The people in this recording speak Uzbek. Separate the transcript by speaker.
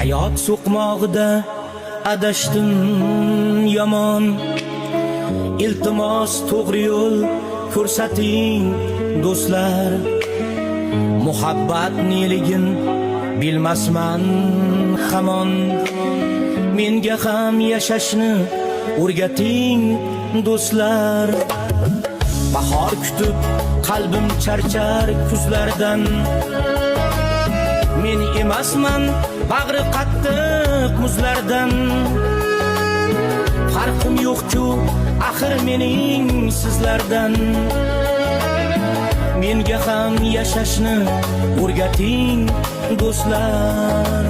Speaker 1: hayot so'qmog'ida adashdim yomon. Iltimos to'g'ri yo'l ko'rsating do'stlar. Muhabbat neligin bilmasman hamon. Menga ham yashashni o'rgating do'stlar. Bahor kutib qalbim charchar kuzlardan. Men emasman bag'ri qattiq muzlardan. Farqim yo'q-ku axir mening sizlardan. Menga ham yashashni o'rgating do'stlar.